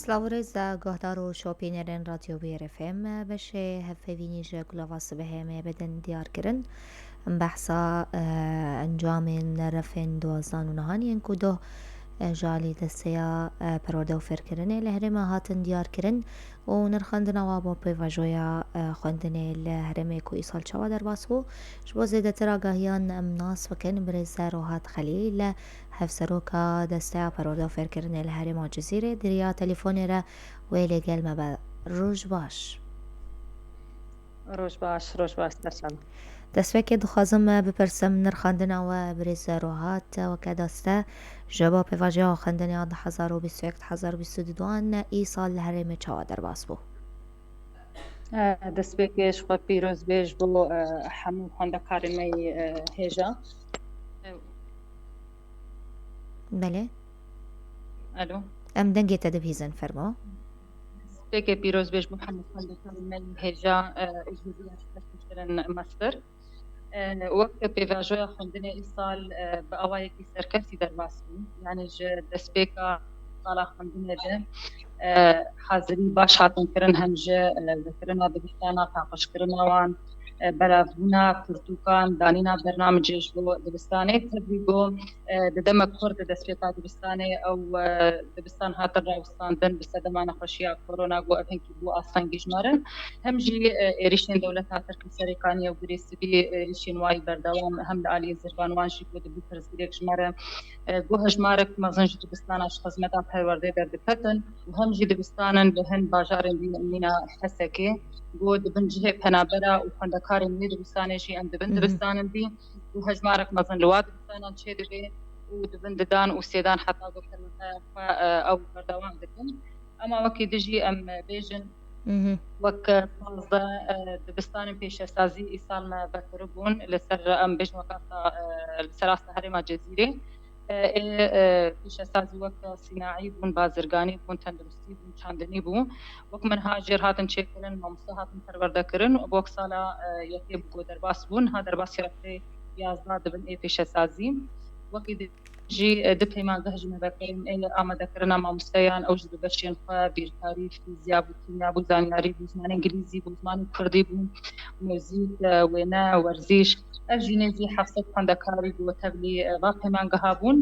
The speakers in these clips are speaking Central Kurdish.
سلااوڕێزە گۆهدار و شۆپینەرێن رادیۆ BRFM بەشێ هەفەوینیژە گوڵاواسە بەهێمێ بەدەن دیارکردن بەحسا ئەنجامێن رەفێن دۆزان و نەهانیان کو دۆ ژالی دەستەیە پەرۆدە و فێرکردنێ لە هەرێمە هاتن دیارکردن و نرخاندنەوە بۆ پێڤژۆیە خوێندنێ لە هەرێمێک و ئیسال چاوا دەرباس بوو ji bo zêdetir agahiyan em nas bikin birêz Rohat Xelî li hevserokka desteya peroda û fêrkirinê li Herêma Cizîrê diriya telefônê re wê lêgel me be. Roj baş. Roj baş dersan. Destpêkê dixwazim bipirsim nirxandina we birêz Rohat weke deste ji bo pêvajoya xwendina 2021-2022 îsal li Herêmê çawa derbas bû. Destpêkê ji xwe pîrozbêj bo hemû xwendekarên me hêja. Belê? Alo. Em dengê te dibihîzin fermo. Destpêkê pîrozbêj bo hemû xwendekarên me hêja ji kirin mesfir. Wek pêvajoya xwendinê îsal bi awayekî serkeftî derbas bû. Yani ji destpêka sala xwendinê de hazirî baş hatin kirin hem ji vekirina dibistana paqijkirina wan belavbûna pirtûkan danîna bernamecê ji bo dibistanê tevî got di demek xwe di destpêka dibistanê ew dibistan hatin rawestandin bi sedema nexweşiya korona got ev hinkî bû astengî ji me re hem jî êrişên dewleta Tirkiye Serêkanî ew girêsibî êrişên wayî berdewam hem li aliyê zirvan wan jî got dibû pirsgirêk ji me re got hejmarek mezin ji dibistana ji xizmeta perwerdê derdiketin û hem jî dibistanin li hin bajarên mîna Hesekê got dibin cihê penabera û xwendekarên wê dibistanê jî em dibin dibistanin dî û hejmarek mezin li wa dibistanan çê dibe û dibin didan û sêdan heta got perwerdeyên xwe ew berdewam dikin ama wekî dijî em bêjin wek pazde dibistanên pêşesazî îsal me vekiribûn li ser em bêjin wekata li ser asta Herêma Cezîrê pêşesazî wek sînaî bûn, bazirganî bûn, tenduristî bûn, çandinî bû wek menhajêr hatin çêkirin, mamoste hatin perwerdekirin û wek sala yekê bû got derbas bûn ha derbasî reftê 11 dibin ê pêşesazî wekî jî di pêmangeh ji me vekirin ê amadekirina mamosteyan ew ji bi beşên xwe bîrkarî, fîzya bû, kîmya bû, zanyarî bû, zimanê ingilîzî bû, zimanê kurdî bû, mûzîk, wêne, werzîş ev jî nêzî 700 xwendekarî got tevlî va pêmangeha bûn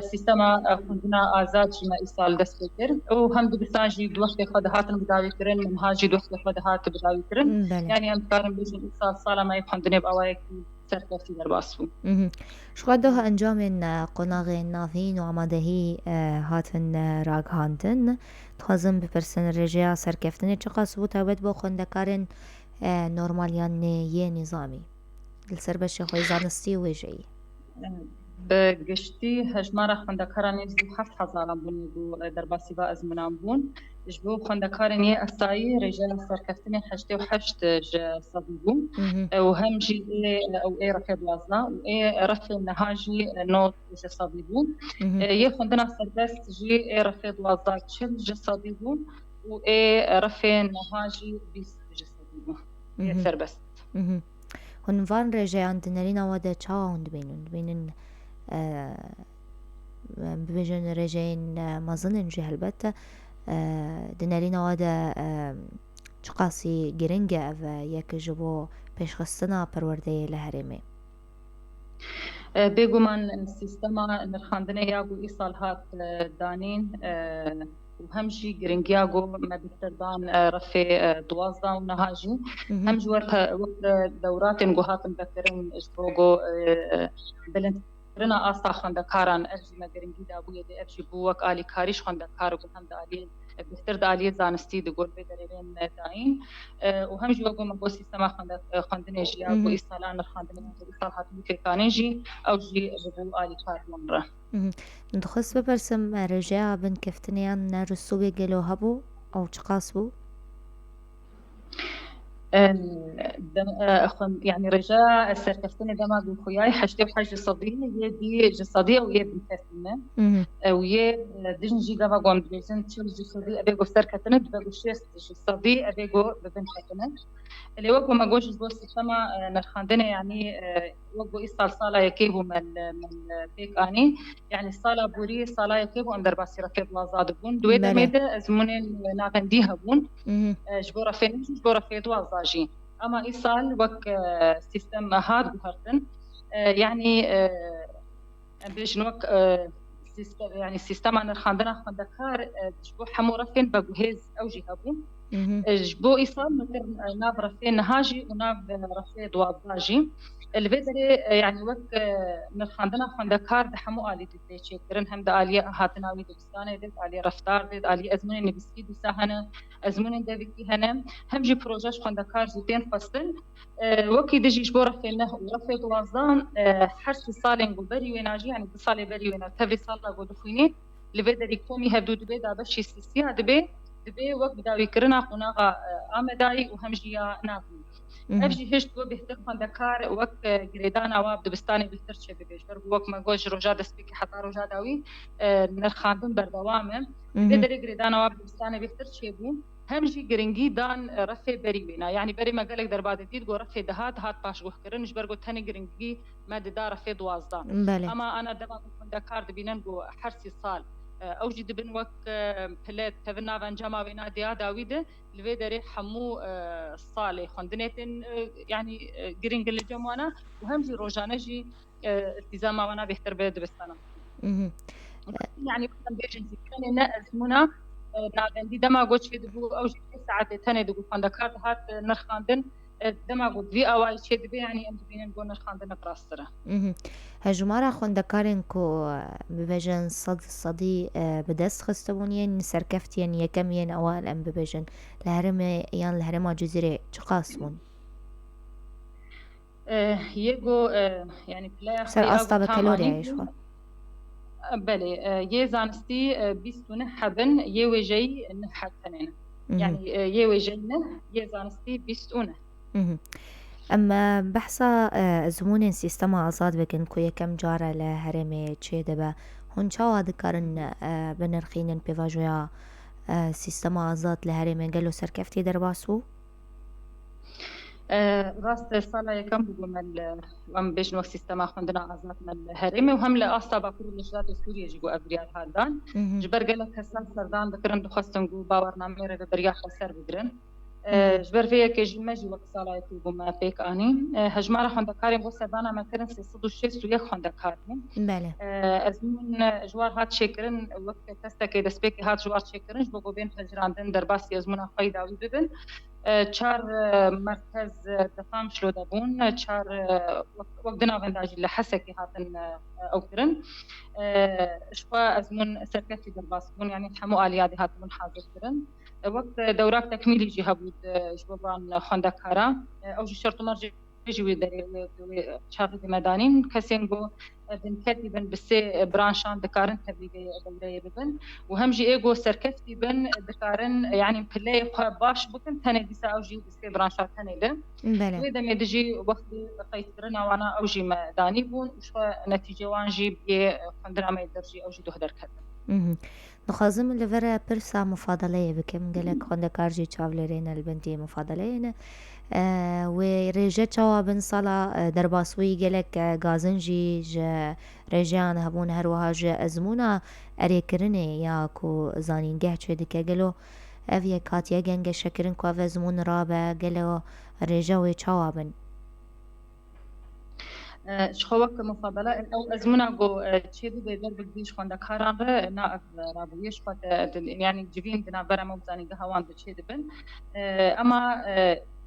sîstema xwendina azad ji me îsal dest pê kir û hem dibistan jî di wextê xwe dihatin bidawîkirin menha jî di wextê xwe dihat bidawîkirin yani em dikarin bêjin îsal sala me xwendinê bi awayekî serkeftî derbas bû. Ji xwe doha encamên qonağên navîn û amadehî hatin ragihandin dixwazim bipirsin rêjeya serkeftinê çi qas bû taybet bo xwendekarên normal yan yê nîzamî li ser beşê xwe zanistî û wêjeyî. Bi giştî hejmara xwendekaran nêzî 7000 bûnê bû derbasî va ezminan bûn ji bo xwendekarên yê esayî rêjeya serkeftinê 88 ji sedî bû û hem jî ew ê refê 12 û ê refê niha jî 9 ji sedî bû yê xwendina serbest jî ê refê 12 40 ji sedî bû û ê refê niha jî 20 ji sedî bû yê serbest. Hûn van rêjeyan di nerîna we de çawa hûn dibînin dibînin bibêjin rêjeyên mezin jî helbet di nerîna we de çi qasî giring e ev yek ji bo pêşxistina perwerdeyê li Herêmê. Bêguman sîstema nirxandinê ya got îsal hat danîn û hem jî giringiya got me bîrtirdan refê 12 û niha jî hem ji wek dewratên got hatin vekirin ji bo got bilindkirina asta xwendekaran ev jî me giringî dabûye dê ev jî bû wek alîkarî ji xwendekar got hem di aliyê bihtir di aliyê zanistî di got vê derêvên dayîn û hem jî wek me got sîstema xwendinê jî ya got îsala nirxandinê îsal hatibû fêkanê jî ew jî bibû alîkar min re. Dixwest bipirsim rêjeya binkeftiniyan rûstûkê gelo hebû ew çi qas bû? يعني رجاء السركفتني دما بخوياي حشتي بحاجة صديق يدي جصديق ويا بنكفتنا ويا دجنجي دما قوم بيجن تشيل جصديق أبي قف سركفتنا بقول شيء جصديق أبي قو بنكفتنا اللي وقت ما جوش جوز سما نرخندنا يعني وقو إيصال صالة يكيبو من بيك آني يعني الصالة بوري صالة يكيبو أندر باسي رفيد وازاد بون دويدا بله ميدا أزمونين ناغنديها بون مهم. جبورة فين جبورة فيد وازاجي أما إيصال وك سيستم هاد بهرتن يعني بيش نوك يعني السيستم أنا خاندنا خاندكار جبو حمو رفين بجهز أو جهابو مهم. جبو إيصال مثل ناب رفين نهاجي وناب رفين دواباجي الفيدري يعني وك من خاندنا خاندكار دحمو آلي دي تشكرن هم دا آلية هاتنا ويد بستانة ديت آلية رفتار ديت آلية أزمون نبسكي دي ساهنا أزمون دبكي هنا هم جي بروجاش خاندكار زوتين فصل وكي دجي جبورة فينه ورفيد وازان حرس صالين قبري ويناجي يعني بصالي بري وينا تبري صالة قدفيني لفيدري كومي هبدو دبي دا بشي سيسيا دبي وقت بداوي كرنا قناغا آمداي وهمجيا ناقل مهم. أفجي هشت بو بهتر خاندكار وقت جريدانا واب دبستاني بهتر شي ببيشتر وقت ما جوج روجا دسبيكي حتى روجا داوي نرخاندن بردوامه مهم. بدري جريدانا واب دبستاني بهتر شي بو همجي جرينجي دان رفي بري وينا يعني بري ما قالك دربات ديد جو رفي دهات هات باش جو كرن جبر جو تاني جرينجي ما دار رفي دوازدان بله اما انا دبا خاندكار دبينن جو حرسي صال او جي دبن وك بلات تبنا فانجاما وينا ديا داويد لفي دري حمو صالح خندنتن يعني جرينج اللي جموانا وهم جي روجانجي التزامها وانا بيختر بلد بستانا مهم. يعني مثلا بيجنسي كان نأزمنا ناغندي دما قوش في دبو او جي ساعات تاني دبو خاندكار هات نرخاندن دما قد في اواي شي دبي يعني ام دبينن قول نرخاندن قراصتره مهم. هجمارا خوندكارن کو ببجن صدي بدست خستبونين سركفتين يكمين اوال ام ببجن لهرم يان لهرم جزيرة چقاسمون يجو يعني بلاي سر خي استا اغو تام بكالوريا اني يشوا بله يه زانستي بيستونه حبن يه وجي نحت تنين يعني يه وجي نه يه زانستي بيستونه اما بحثا زمون سیستم آزاد بکن که یکم جاره لهرمه چه دبه هون چاوا دکارن بنرخینن پیواجویا سیستم آزاد لهرمه گلو سرکفتی در باسو؟ راست سالا يكم بقول وام بيجنو سيستما خندنا عزات من الهرمي وهم لأستا باكرو لجلات سوريا جيجو أبريال هالدان جبر قالك هسان سردان بكرن دخستن جو باورنا ميرا ببريال خسر بدرن جبر فيا كي ماجي وقت صلاة بما فيك أني هجمارة خندكاري بو سردانا ما كرن سيصدو الشيس ويا خندكاري بله أزمون جوار هات شكرن وقت تستا كي دسبيكي هات جوار شكرن جبو بين فجراندن درباسي أزمونا خايدا ويبن چار مرکز دفام شلو دابون چار وقت ناونداجی لحسكي هاتن او كرن شوا ازمون سركتي درباس بون يعني حمو اليادي هاتن حاضر كرن وقت دوراك تكميلي جي هبود جبران خندكارا او جي شرط مرجي جوي دري شاغي مدانين كسين بو بنكتي بن بسي برانشان دكارن تبليغي دوري ببن وهم جي ايجو سركفتي بن دكارن يعني بلاي باش بكن تاني ديسا او جي بسي برانشان تاني ده بله وإذا ميدجي وقت قيترنا وانا او جي مداني بون وشو نتيجة وان جي بي خندنا ما يدرجي او جي دوهدر كدن نخازم لفرا برسا مفاضلة بكم قالك خندكار جي چاولرين البنتي مفاضلة و ريجة چاوابن صلا درباسوي قالك غازنجي جا ريجان هبون هروها جا ازمونا اريكرني ياكو زانينگه چه دكا قالو اويا كاتيا گنگه شكرن كو اوه زمون رابا قالو ريجة وي چاوابن شخوك مفاضلة أو أزمنا جو تشيدو بيدر بقديش خوندا كاران نا رابويش فات يعني جبين دنا برا موزاني جهوان تشيد بن أما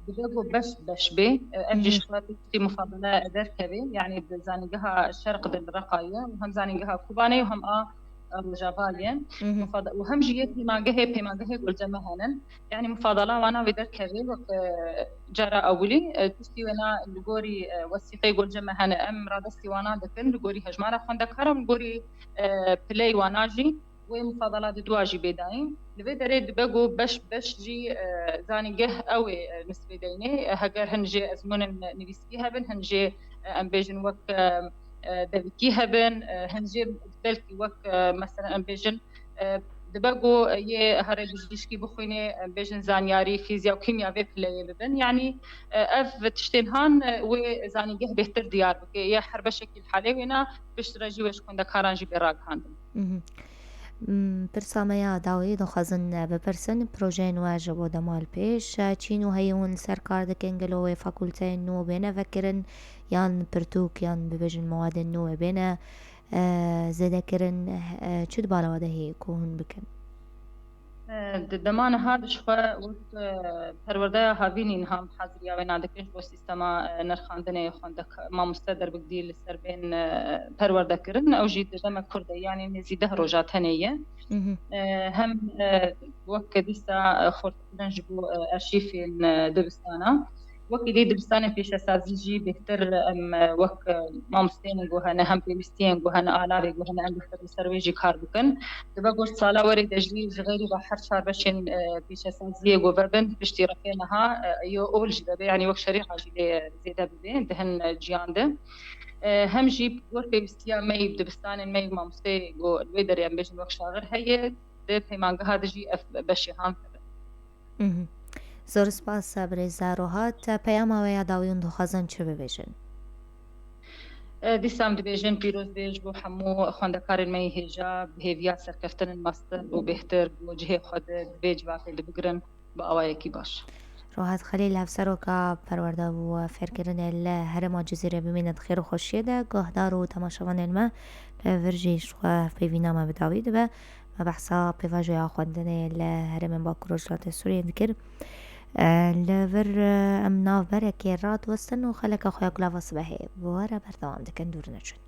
بيجو بش بي أفجيش فات مفاضلة در كبي يعني بزاني جها الشرق الرقاية وهم زاني جها كوباني وهم جافاليا وهم جيت ما جهه قول جمهنا يعني مفاضله وانا ودر كبير جرى اولي تستي وانا لغوري وثيقه قول جمهنا ام رادستي وانا دكن لغوري هجمارا خندكرم لغوري بلاي واناجي ومفاضلات دواجي بداين لبي دريد بقو بش جي زاني جه او نسبه ديني هجر هنجي ازمون نبيسكيها بن هنجي ام بيجن وك دبكيها بن هنجي بلكي وك مثلا ام بيجن دبگو یه هر بجیشکی بخوینه بیشن زانیاری فیزیا و کیمیا و پلیه ببن يعني اف تشتين هان و زانیگه بهتر دیار بکه یه هر بشکل حاله وینا بشتراجی وش کنده کارانجی براگ هاندن مهم. برسامەیە داوای دەخوازن بپرسن پرۆژەیە نواژە بۆ دەمال پێش چین و هەیەون سەرکار دەکەن گەلەوەی فەکولتەیە نوە بێنە ڤەکردن یان پرتووک یان ببێژن مەوادە نوێ بێنە زێدەکردن چت باڵەوە دەهەیە کۆهون بکەن دمان هادش خو وقت پرورده هاوینین هم حاضری و نادکش با سیستما نرخاندنه خواندک ما مستدر بگدیل سر بین پرورده کردن او جید دم کرده یعنی نزیده روجات هنیه هم وقت دیسا خورد نجبو ارشیفین دبستانا وقت دی دبستان پیش سازیجی بهتر وقت ما مستین گوهن هم پیوستین گوهن آلاوی گوهن هم بهتر سرویجی کار بکن دبا گوشت سالا وری دجلی غیری و هر چهار بشین پیش سازی گوهن بشتیرکینها یو اول جدا يعني وقت شريحة جدا زيادة ببين دهن جيانده هم جيب ور پیوستیا می دبستان می ما مستی گو الویدر ام بجن وقت شاغر هي ده پیمانگه هذا جي اف بشي هم زۆر سپاس برێزارۆهات پەیاماوەیە داویون دخوازن چ ببێژن دیسام دبێژن پیرۆزبێژ بۆ هەموو خوێندەکارن مەی هێژا هێویا سەرکەفتنن ماستر و بهتر بۆ جهێ خۆ دبێ جوابێ دبگرن بە ئەوایەکی باش ڕۆهات خەلیل هەفسەرۆکە پەروەردە بووە فێرکردنێ لە هەرێما جزیرە بمێنێت خێر و خۆشیێدە گۆهدار و تەماشەوانێنمە لە ڤژیشخوا پێوینامە بداوی دەبە مە بەحسا پێڤژۆیا خوێندنێ لە هەرێمێن با کوڕۆژاتە سووریە دکرد لەڤر ئەم ناوبەرێکی ڕات وەستن و خەلەکە خۆیان گولاڤە سبە هەیە بۆوەرە بەردەوام دەکەن دوور نەچن